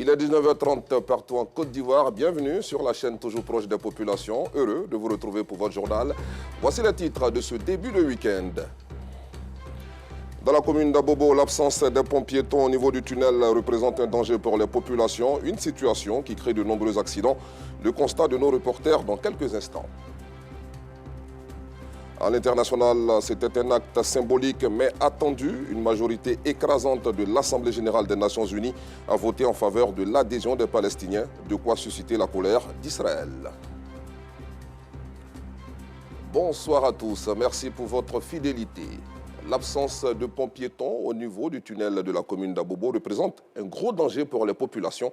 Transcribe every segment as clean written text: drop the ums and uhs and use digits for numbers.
Il est 19h30 partout en Côte d'Ivoire. Bienvenue sur la chaîne toujours proche des populations. Heureux de vous retrouver pour votre journal. Voici les titres de ce début de week-end. Dans la commune d'Abobo, l'absence des ponts piétons au niveau du tunnel représente un danger pour les populations. Une situation qui crée de nombreux accidents. Le constat de nos reporters dans quelques instants. À l'international, c'était un acte symbolique mais attendu. Une majorité écrasante de l'Assemblée générale des Nations unies a voté en faveur de l'adhésion des Palestiniens, de quoi susciter la colère d'Israël. Bonsoir à tous, merci pour votre fidélité. L'absence de ponts piétons au niveau du tunnel de la commune d'Abobo représente un gros danger pour les populations.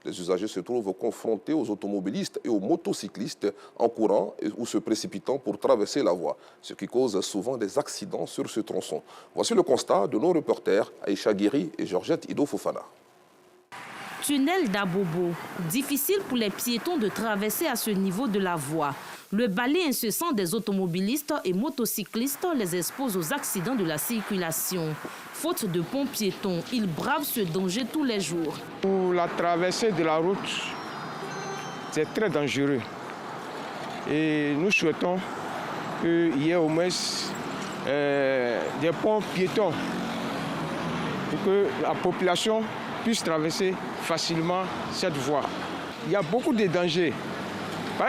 Les usagers se trouvent confrontés aux automobilistes et aux motocyclistes en courant ou se précipitant pour traverser la voie, ce qui cause souvent des accidents sur ce tronçon. Voici le constat de nos reporters Aïcha Guéry et Georgette Ido Fofana. Tunnel d'Abobo. Difficile pour les piétons de traverser à ce niveau de la voie. Le balai incessant des automobilistes et motocyclistes les expose aux accidents de la circulation. Faute de ponts piétons, ils bravent ce danger tous les jours. Pour la traversée de la route, c'est très dangereux. Et nous souhaitons qu'il y ait au moins des ponts piétons pour que la population puisse traverser facilement cette voie. Il y a beaucoup de dangers.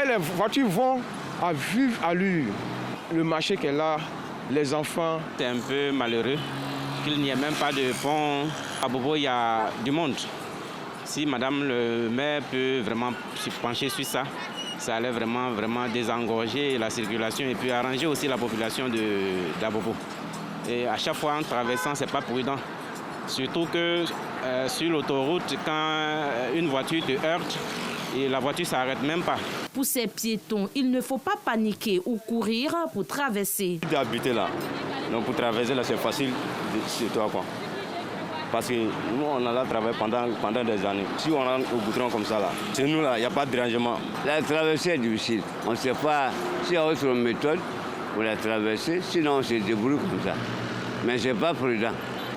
Les voitures vont à vive allure. Le marché qu'est là, les enfants. C'est un peu malheureux qu'il n'y ait même pas de pont. À Bobo, il y a du monde. Si Madame le maire peut vraiment se pencher sur ça, ça allait vraiment désengorger la circulation et puis arranger aussi la population d'Abobo. Et à chaque fois en traversant, ce n'est pas prudent. Surtout que sur l'autoroute, quand une voiture te heurte, et la voiture ne s'arrête même pas. Pour ces piétons, il ne faut pas paniquer ou courir pour traverser. D'habiter là, donc pour traverser là c'est facile sur toi quoi. Parce que nous on a là travaillé pendant des années. Si on rentre au goudron comme ça là, chez nous là il n'y a pas de dérangement. La traversée est difficile. On ne sait pas s'il y a autre méthode pour la traverser, sinon on se débrouille comme ça. Mais c'est pas prudent.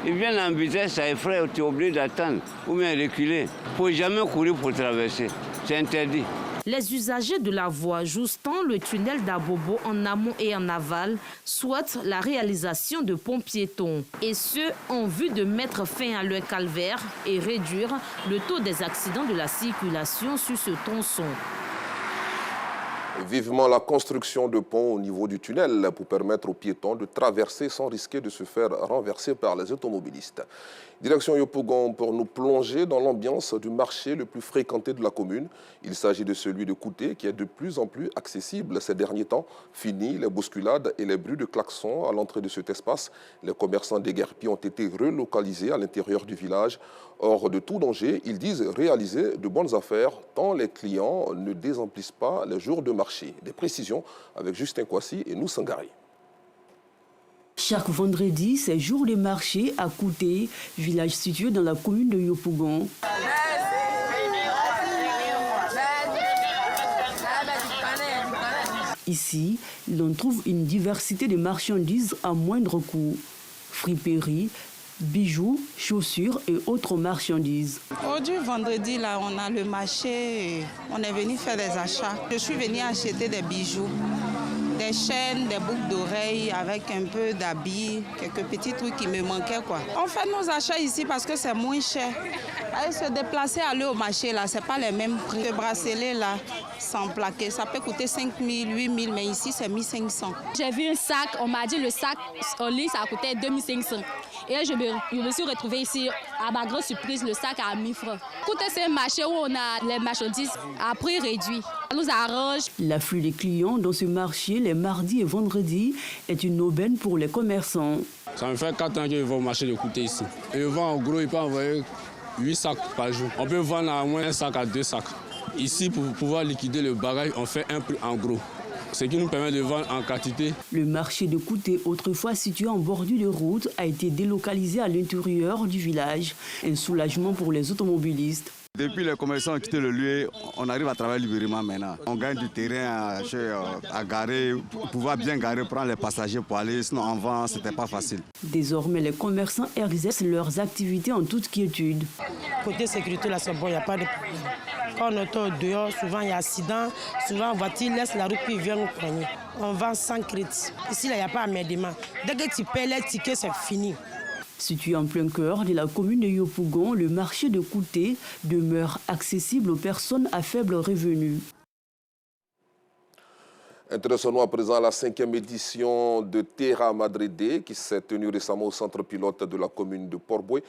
Ils viennent en vitesse, ça effraie, tu es obligé d'attendre ou bien reculer. Il ne faut jamais courir pour traverser, c'est interdit. Les usagers de la voie jouxtant le tunnel d'Abobo en amont et en aval souhaitent la réalisation de ponts piétons. Et ce, en vue de mettre fin à leur calvaire et réduire le taux des accidents de la circulation sur ce tronçon. Vivement la construction de ponts au niveau du tunnel pour permettre aux piétons de traverser sans risquer de se faire renverser par les automobilistes. Direction Yopougon pour nous plonger dans l'ambiance du marché le plus fréquenté de la commune. Il s'agit de celui de Kouté qui est de plus en plus accessible ces derniers temps. Fini les bousculades et les bruits de klaxons à l'entrée de cet espace. Les commerçants déguerpis ont été relocalisés à l'intérieur du village. Hors de tout danger, ils disent réaliser de bonnes affaires tant les clients ne désemplissent pas les jours de marché. Des précisions avec Justin Kwasi et nous Sangari. Chaque vendredi, c'est jour de marché à Kouté, village situé dans la commune de Yopougon. Ici, l'on trouve une diversité de marchandises à moindre coût. Friperies, bijoux, chaussures et autres marchandises. Aujourd'hui, vendredi, là, on a le marché et on est venu faire des achats. Je suis venue acheter des bijoux, des chaînes, des boucles d'oreilles avec un peu d'habits, quelques petits trucs qui me manquaient, quoi. On fait nos achats ici parce que c'est moins cher. Aller se déplacer, aller au marché, là, c'est pas les mêmes prix. Le bracelet, là, sans plaquer, ça peut coûter 5 000, 8 000, mais ici, c'est 1 500. J'ai vu un sac, on m'a dit le sac en ligne, ça coûtait 2 500. Et je me suis retrouvée ici, à ma grande surprise, le sac à 1 000 francs. Écoutez, c'est un marché où on a les marchandises à prix réduit. Ça nous arrange. L'afflux des clients dans ce marché, les mardis et vendredis, est une aubaine pour les commerçants. Ça me fait 4 ans que je vais au marché de Kouté ici. Et je vends en gros, il peut envoyer 8 sacs par jour. On peut vendre à moins 1 sac à 2 sacs. Ici, pour pouvoir liquider le bagage, on fait un prix en gros, ce qui nous permet de vendre en quantité. Le marché de Kouté, autrefois situé en bordure de route, a été délocalisé à l'intérieur du village. Un soulagement pour les automobilistes. Depuis les commerçants ont quitté le lieu, on arrive à travailler librement maintenant. On gagne du terrain à garer, pour pouvoir bien garer, prendre les passagers pour aller, sinon en vent, ce n'était pas facile. Désormais, les commerçants exercent leurs activités en toute quiétude. Côté sécurité, là, c'est bon, il n'y a pas de problème. Quand on est dehors, souvent il y a accident, souvent la voiture laisse la route puis vient nous prendre. On vend sans crédit. Ici, il n'y a pas amédement. Dès que tu paies les tickets, c'est fini. Situé en plein cœur de la commune de Yopougon, le marché de Kouté demeure accessible aux personnes à faible revenu. Intéressons-nous à présent à la 5e édition de Terra Madre Day qui s'est tenue récemment au centre pilote de la commune de Port-Boué.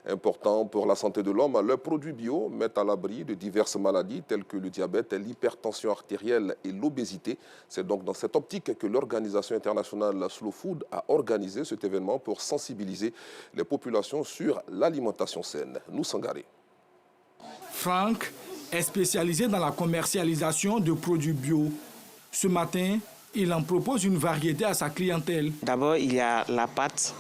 Important pour la santé de l'homme, leurs produits bio mettent à l'abri de diverses maladies telles que le diabète, l'hypertension artérielle et l'obésité. C'est donc dans cette optique que l'organisation internationale Slow Food a organisé cet événement pour sensibiliser les populations sur l'alimentation saine. Nous Sangaré. Franck est spécialisé dans la commercialisation de produits bio. Ce matin, il en propose une variété à sa clientèle. D'abord, il y a la pâte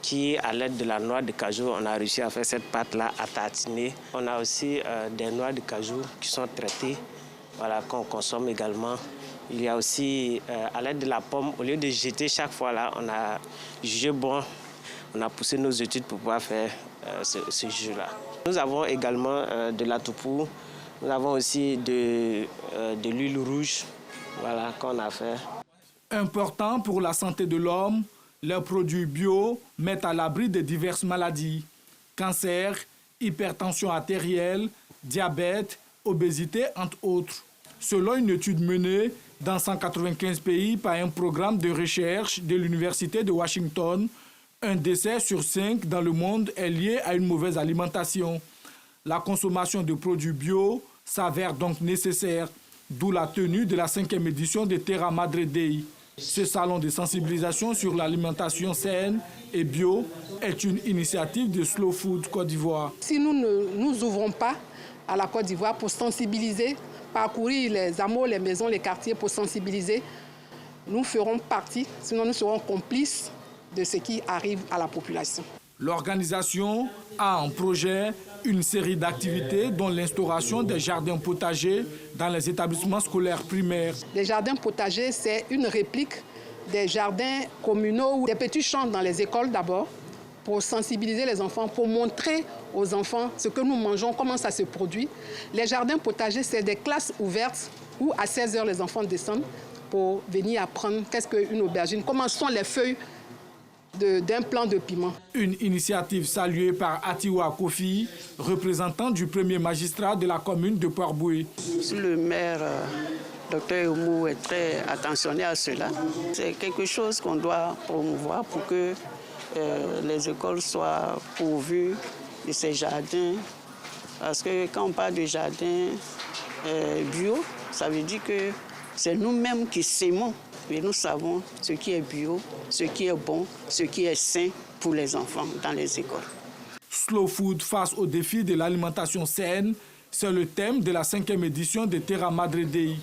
qui, à l'aide de la noix de cajou, on a réussi à faire cette pâte-là à tartiner. On a aussi des noix de cajou qui sont traitées, voilà, qu'on consomme également. Il y a aussi, à l'aide de la pomme, au lieu de jeter chaque fois, là, on a jugé bon, on a poussé nos études pour pouvoir faire ce jus-là. Nous avons également de la toupou, nous avons aussi de l'huile rouge. Voilà, qu'on a fait. Important pour la santé de l'homme, leurs produits bio mettent à l'abri de diverses maladies. Cancer, hypertension artérielle, diabète, obésité, entre autres. Selon une étude menée dans 195 pays par un programme de recherche de l'Université de Washington, un décès sur 5 dans le monde est lié à une mauvaise alimentation. La consommation de produits bio s'avère donc nécessaire. D'où la tenue de la 5e édition de Terra Madre Day. Ce salon de sensibilisation sur l'alimentation saine et bio est une initiative de Slow Food Côte d'Ivoire. Si nous ne nous ouvrons pas à la Côte d'Ivoire pour sensibiliser, parcourir les hameaux, les maisons, les quartiers pour sensibiliser, nous ferons partie, sinon nous serons complices de ce qui arrive à la population. L'organisation a en projet une série d'activités dont l'instauration des jardins potagers dans les établissements scolaires primaires. Les jardins potagers, c'est une réplique des jardins communaux ou des petits champs dans les écoles d'abord pour sensibiliser les enfants, pour montrer aux enfants ce que nous mangeons, comment ça se produit. Les jardins potagers, c'est des classes ouvertes où à 16h les enfants descendent pour venir apprendre qu'est-ce qu'une aubergine, comment sont les feuilles d'un plant de piment. Une initiative saluée par Atiwa Kofi, représentant du premier magistrat de la commune de Port-Boué. Le maire, Dr Oumou, est très attentionné à cela. C'est quelque chose qu'on doit promouvoir pour que les écoles soient pourvues de ces jardins. Parce que quand on parle de jardin bio, ça veut dire que c'est nous-mêmes qui sémons. Mais nous savons ce qui est bio, ce qui est bon, ce qui est sain pour les enfants dans les écoles. Slow Food face au défi de l'alimentation saine, c'est le thème de la 5e édition de Terra Madre Day.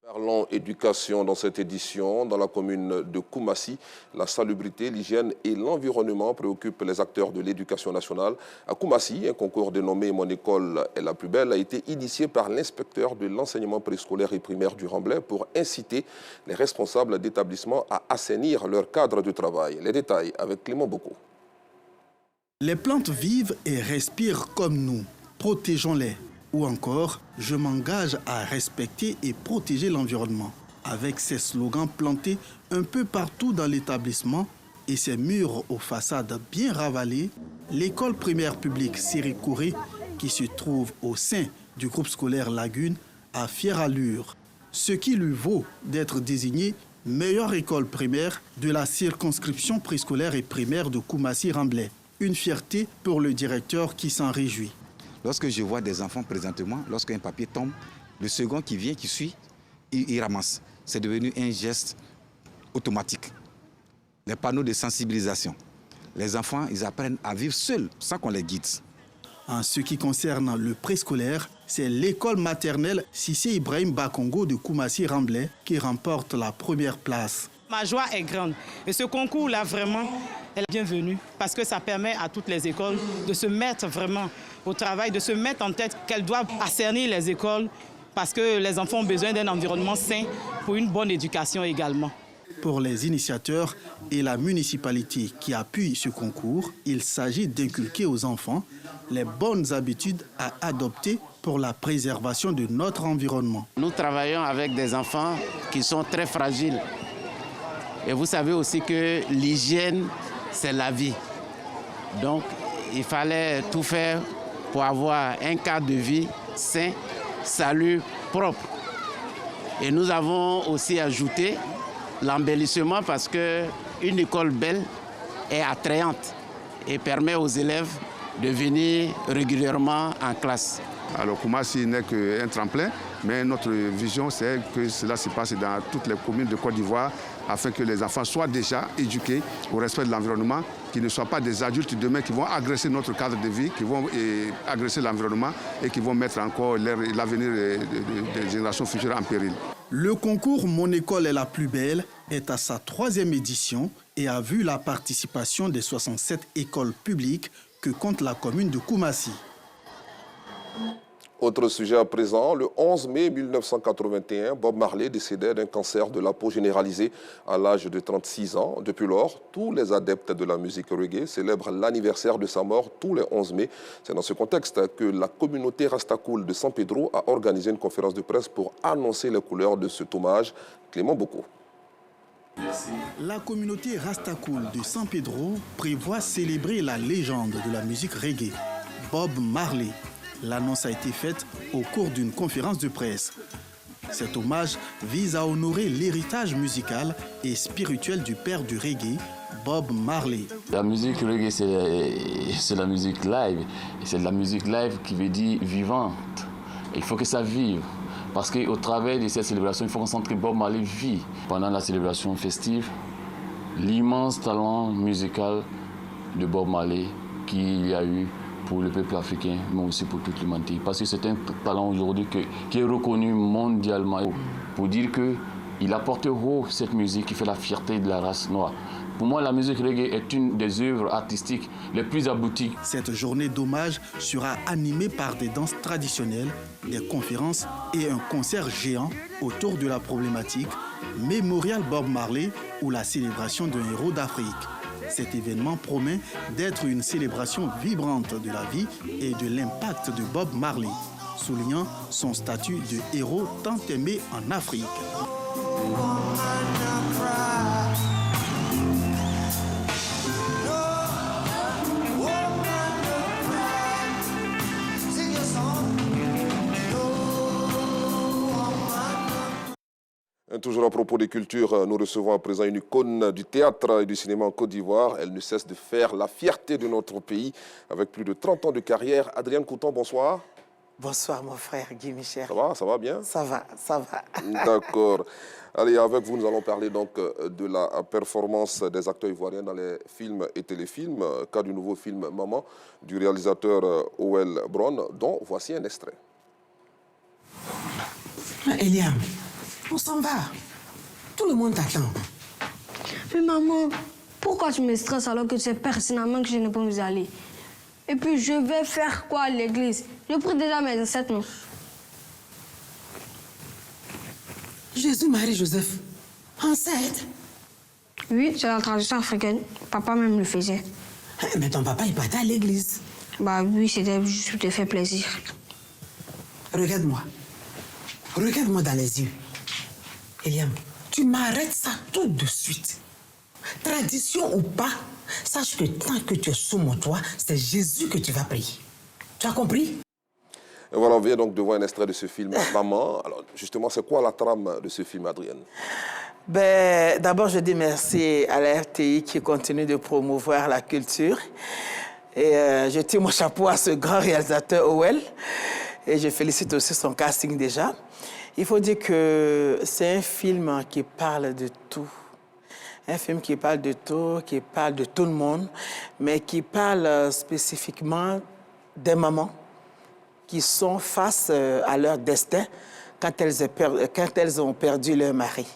Parlons éducation dans cette édition. Dans la commune de Koumassi, la salubrité, l'hygiène et l'environnement préoccupent les acteurs de l'éducation nationale. À Koumassi, un concours dénommé « Mon école est la plus belle » a été initié par l'inspecteur de l'enseignement préscolaire et primaire du Remblai pour inciter les responsables d'établissements à assainir leur cadre de travail. Les détails avec Clément Boko. Les plantes vivent et respirent comme nous. Protégeons-les. Ou encore, je m'engage à respecter et protéger l'environnement. Avec ces slogans plantés un peu partout dans l'établissement et ses murs aux façades bien ravalées, l'école primaire publique Séré-Kouré, qui se trouve au sein du groupe scolaire Lagune, a fière allure. Ce qui lui vaut d'être désignée meilleure école primaire de la circonscription préscolaire et primaire de Koumassi-Remblai. Une fierté pour le directeur qui s'en réjouit. Lorsque je vois des enfants présentement, lorsqu'un papier tombe, le second qui vient, qui suit, il ramasse. C'est devenu un geste automatique. Les panneaux de sensibilisation. Les enfants, ils apprennent à vivre seuls, sans qu'on les guide. En ce qui concerne le préscolaire, c'est l'école maternelle Sissé Ibrahim Bakongo de Koumassi-Remblai qui remporte la première place. Ma joie est grande. Et ce concours-là, vraiment, est bienvenue parce que ça permet à toutes les écoles de se mettre vraiment au travail, de se mettre en tête qu'elles doivent assainir les écoles parce que les enfants ont besoin d'un environnement sain pour une bonne éducation également. Pour les initiateurs et la municipalité qui appuie ce concours, il s'agit d'inculquer aux enfants les bonnes habitudes à adopter pour la préservation de notre environnement. Nous travaillons avec des enfants qui sont très fragiles. Et vous savez aussi que l'hygiène, c'est la vie. Donc, il fallait tout faire pour avoir un cadre de vie sain, salut, propre. Et nous avons aussi ajouté l'embellissement parce qu'une école belle est attrayante et permet aux élèves de venir régulièrement en classe. Alors Koumassi n'est qu'un tremplin, mais notre vision c'est que cela se passe dans toutes les communes de Côte d'Ivoire afin que les enfants soient déjà éduqués au respect de l'environnement, qu'ils ne soient pas des adultes demain qui vont agresser notre cadre de vie, qui vont agresser l'environnement et qui vont mettre encore l'avenir des générations futures en péril. Le concours Mon école est la plus belle est à sa 3e édition et a vu la participation des 67 écoles publiques que compte la commune de Koumassi. Autre sujet à présent, le 11 mai 1981, Bob Marley décédait d'un cancer de la peau généralisé à l'âge de 36 ans. Depuis lors, tous les adeptes de la musique reggae célèbrent l'anniversaire de sa mort tous les 11 mai. C'est dans ce contexte que la communauté Rastakoul de San Pedro a organisé une conférence de presse pour annoncer les couleurs de cet hommage. Clément Boko. La communauté Rastakoul de San Pedro prévoit célébrer la légende de la musique reggae, Bob Marley. L'annonce a été faite au cours d'une conférence de presse. Cet hommage vise à honorer l'héritage musical et spirituel du père du reggae, Bob Marley. La musique reggae, c'est la musique live. C'est la musique live qui veut dire vivante. Il faut que ça vive. Parce qu'au travers de cette célébration, il faut concentrer Bob Marley vit. Pendant la célébration festive, l'immense talent musical de Bob Marley qu'il y a eu pour le peuple africain, mais aussi pour toute l'humanité. Parce que c'est un talent aujourd'hui qui est reconnu mondialement pour dire qu'il apporte haut cette musique qui fait la fierté de la race noire. Pour moi, la musique reggae est une des œuvres artistiques les plus abouties. Cette journée d'hommage sera animée par des danses traditionnelles, des conférences et un concert géant autour de la problématique Mémorial Bob Marley ou la célébration d'un héros d'Afrique. Cet événement promet d'être une célébration vibrante de la vie et de l'impact de Bob Marley, soulignant son statut de héros tant aimé en Afrique. Toujours à propos des cultures, nous recevons à présent une icône du théâtre et du cinéma en Côte d'Ivoire. Elle ne cesse de faire la fierté de notre pays avec plus de 30 ans de carrière. Adrienne Coutan, bonsoir. Bonsoir mon frère Guy Michel. Ça va bien? Ça va. D'accord. Allez, avec vous, nous allons parler donc de la performance des acteurs ivoiriens dans les films et téléfilms, cas du nouveau film Maman du réalisateur Owel Brown, dont voici un extrait. Eliam, on s'en va. Tout le monde t'attend. Mais maman, pourquoi tu me stresses alors que tu sais pertinemment que je ne peux pas y aller? Et puis je vais faire quoi à l'église? Je prie déjà mes ancêtres, non? Jésus, Marie, Joseph, enceinte? Oui, c'est la tradition africaine. Papa même le faisait. Mais ton papa, il partait à l'église. Bah oui, c'était juste pour te faire plaisir. Regarde-moi. Regarde-moi dans les yeux. Eliam, tu m'arrêtes ça tout de suite. Tradition ou pas, sache que tant que tu es sous mon toit, c'est Jésus que tu vas prier. Tu as compris? Et voilà, on vient donc de voir un extrait de ce film Maman. Alors justement, c'est quoi la trame de ce film, Adrienne? D'abord, je dis merci à la RTI qui continue de promouvoir la culture. Et je tire mon chapeau à ce grand réalisateur Owel. Et je félicite aussi son casting déjà. Il faut dire que c'est un film qui parle de tout. Un film qui parle de tout, qui parle de tout le monde, mais qui parle spécifiquement des mamans qui sont face à leur destin quand elles ont perdu leur mari.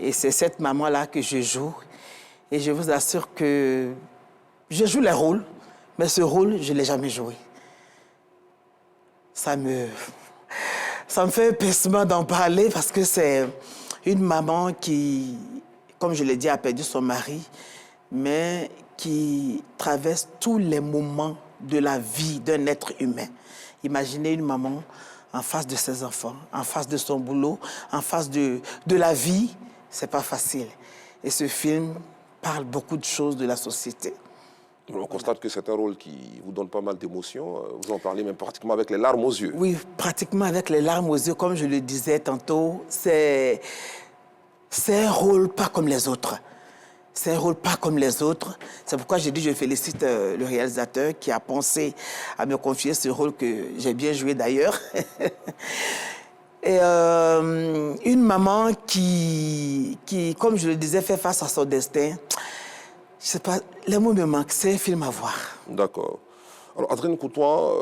Et c'est cette maman-là que je joue. Et je vous assure que je joue les rôles, mais ce rôle, je ne l'ai jamais joué. Ça me fait pincement d'en parler parce que c'est une maman qui, comme je l'ai dit, a perdu son mari, mais qui traverse tous les moments de la vie d'un être humain. Imaginez une maman en face de ses enfants, en face de son boulot, en face de la vie, c'est pas facile. Et ce film parle beaucoup de choses de la société. On constate que c'est un rôle qui vous donne pas mal d'émotions. Vous en parlez même pratiquement avec les larmes aux yeux. Oui, pratiquement avec les larmes aux yeux. Comme je le disais tantôt, c'est un rôle pas comme les autres. C'est un rôle pas comme les autres. C'est pourquoi j'ai dit je félicite le réalisateur qui a pensé à me confier ce rôle que j'ai bien joué d'ailleurs. Et une maman qui, comme je le disais, fait face à son destin. Je sais pas, les mots me manquent, c'est un film à voir. D'accord. Alors, Adrienne Coutois,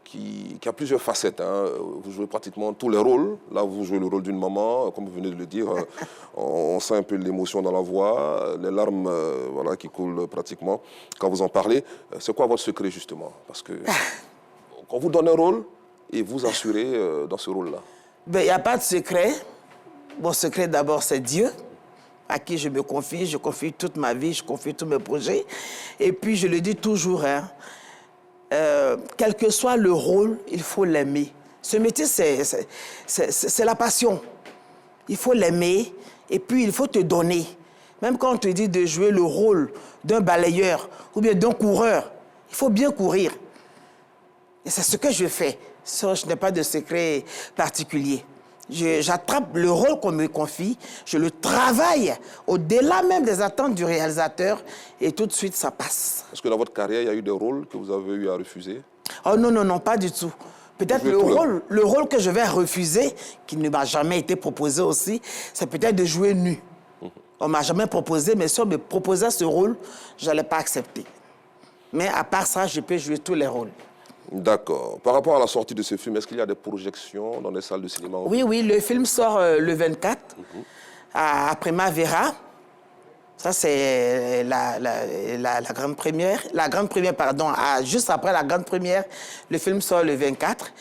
qui a plusieurs facettes, hein. Vous jouez pratiquement tous les rôles. Là, vous jouez le rôle d'une maman, comme vous venez de le dire. On sent un peu l'émotion dans la voix, les larmes voilà, qui coulent pratiquement quand vous en parlez. C'est quoi votre secret, justement? Parce que quand vous donnez un rôle, et vous assurez dans ce rôle-là. Il n'y a pas de secret. Mon secret, d'abord, c'est Dieu, à qui je me confie. Je confie toute ma vie, je confie tous mes projets. Et puis, je le dis toujours, hein, quel que soit le rôle, il faut l'aimer. Ce métier, c'est la passion. Il faut l'aimer et puis il faut te donner. Même quand on te dit de jouer le rôle d'un balayeur ou bien d'un coureur, il faut bien courir. Et c'est ce que je fais. Je n'ai pas de secret particulier. J'attrape le rôle qu'on me confie, je le travaille au-delà même des attentes du réalisateur et tout de suite, ça passe. Est-ce que dans votre carrière, il y a eu des rôles que vous avez eu à refuser? Oh non, non, non, pas du tout. Peut-être le rôle que je vais refuser, qui ne m'a jamais été proposé aussi, c'est peut-être de jouer nu. On ne m'a jamais proposé, mais si on me proposait ce rôle, je n'allais pas accepter. Mais à part ça, je peux jouer tous les rôles. D'accord. Par rapport à la sortie de ce film, est-ce qu'il y a des projections dans les salles de cinéma? Oui, oui, le film sort le 24 à Primavera. Ça, c'est la grande première. La grande première, pardon, juste après la grande première, le film sort le 24.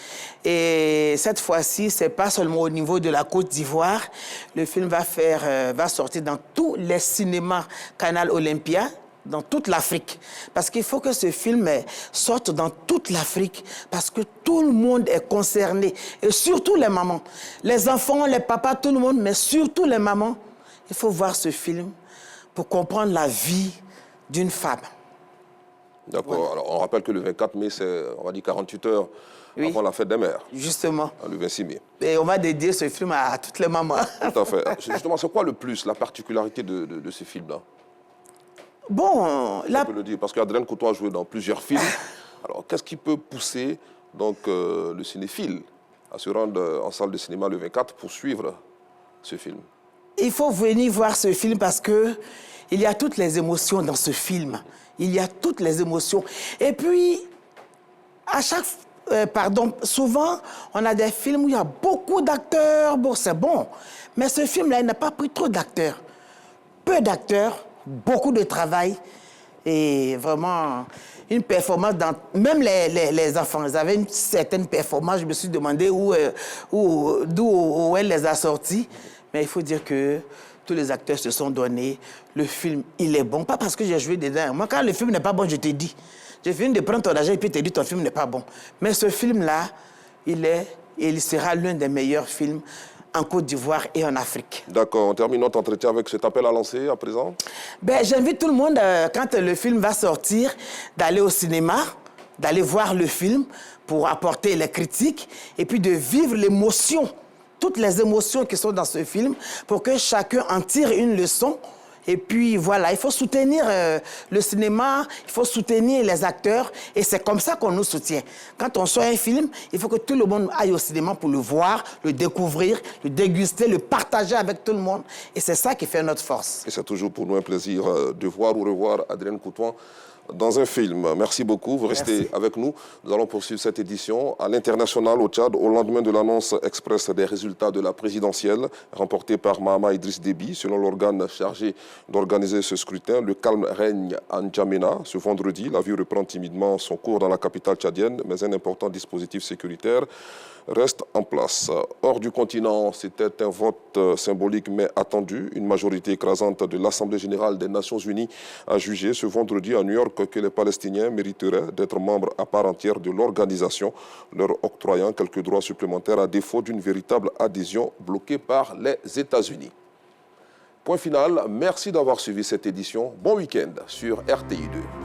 Et cette fois-ci, ce n'est pas seulement au niveau de la Côte d'Ivoire. Le film va sortir dans tous les cinémas Canal Olympia, dans toute l'Afrique. Parce qu'il faut que ce film sorte dans toute l'Afrique, parce que tout le monde est concerné, et surtout les mamans. Les enfants, les papas, tout le monde, mais surtout les mamans. Il faut voir ce film pour comprendre la vie d'une femme. D'accord. Voilà. Alors, on rappelle que le 24 mai, c'est, on va dire, 48 heures avant la fête des mères. Justement. Le 26 mai. Et on va dédier ce film à toutes les mamans. Tout à fait. Justement, c'est quoi le plus, la particularité de ce film-là? Bon, on peut le dire, parce qu'Adrienne Coutois a joué dans plusieurs films. Alors, qu'est-ce qui peut pousser donc, le cinéphile à se rendre en salle de cinéma le 24 pour suivre ce film? Il faut venir voir ce film parce qu'il y a toutes les émotions dans ce film. Il y a toutes les émotions. Et puis, souvent, on a des films où il y a beaucoup d'acteurs. Bon, c'est bon. Mais ce film-là, il n'a pas pris trop d'acteurs. Peu d'acteurs. Beaucoup de travail et vraiment une performance dans... Même les enfants, ils avaient une certaine performance. Je me suis demandé d'où elle les a sortis. Mais il faut dire que tous les acteurs se sont donnés. Le film, il est bon. Pas parce que j'ai joué dedans. Moi, quand le film n'est pas bon, je te dis. J'ai fini de prendre ton argent et puis te dis ton film n'est pas bon. Mais ce film-là, il sera l'un des meilleurs films en Côte d'Ivoire et en Afrique. D'accord, on termine notre entretien avec cet appel à lancer à présent. J'invite tout le monde, quand le film va sortir, d'aller au cinéma, d'aller voir le film pour apporter les critiques et puis de vivre l'émotion, toutes les émotions qui sont dans ce film pour que chacun en tire une leçon. Et puis voilà, il faut soutenir le cinéma, il faut soutenir les acteurs et c'est comme ça qu'on nous soutient. Quand on sort un film, il faut que tout le monde aille au cinéma pour le voir, le découvrir, le déguster, le partager avec tout le monde. Et c'est ça qui fait notre force. Et c'est toujours pour nous un plaisir de voir ou revoir Adrienne Coutois dans un film. Merci beaucoup, vous restez avec nous. Nous allons poursuivre cette édition à l'international au Tchad au lendemain de l'annonce express des résultats de la présidentielle remportée par Mahama Idriss Déby. Selon l'organe chargé d'organiser ce scrutin, le calme règne à N'Djamena. Ce vendredi, la vie reprend timidement son cours dans la capitale tchadienne, mais un important dispositif sécuritaire reste en place. Hors du continent, c'était un vote symbolique mais attendu. Une majorité écrasante de l'Assemblée générale des Nations unies a jugé ce vendredi à New York que les Palestiniens mériteraient d'être membres à part entière de l'organisation, leur octroyant quelques droits supplémentaires à défaut d'une véritable adhésion bloquée par les États-Unis. Point final, merci d'avoir suivi cette édition. Bon week-end sur RTI2.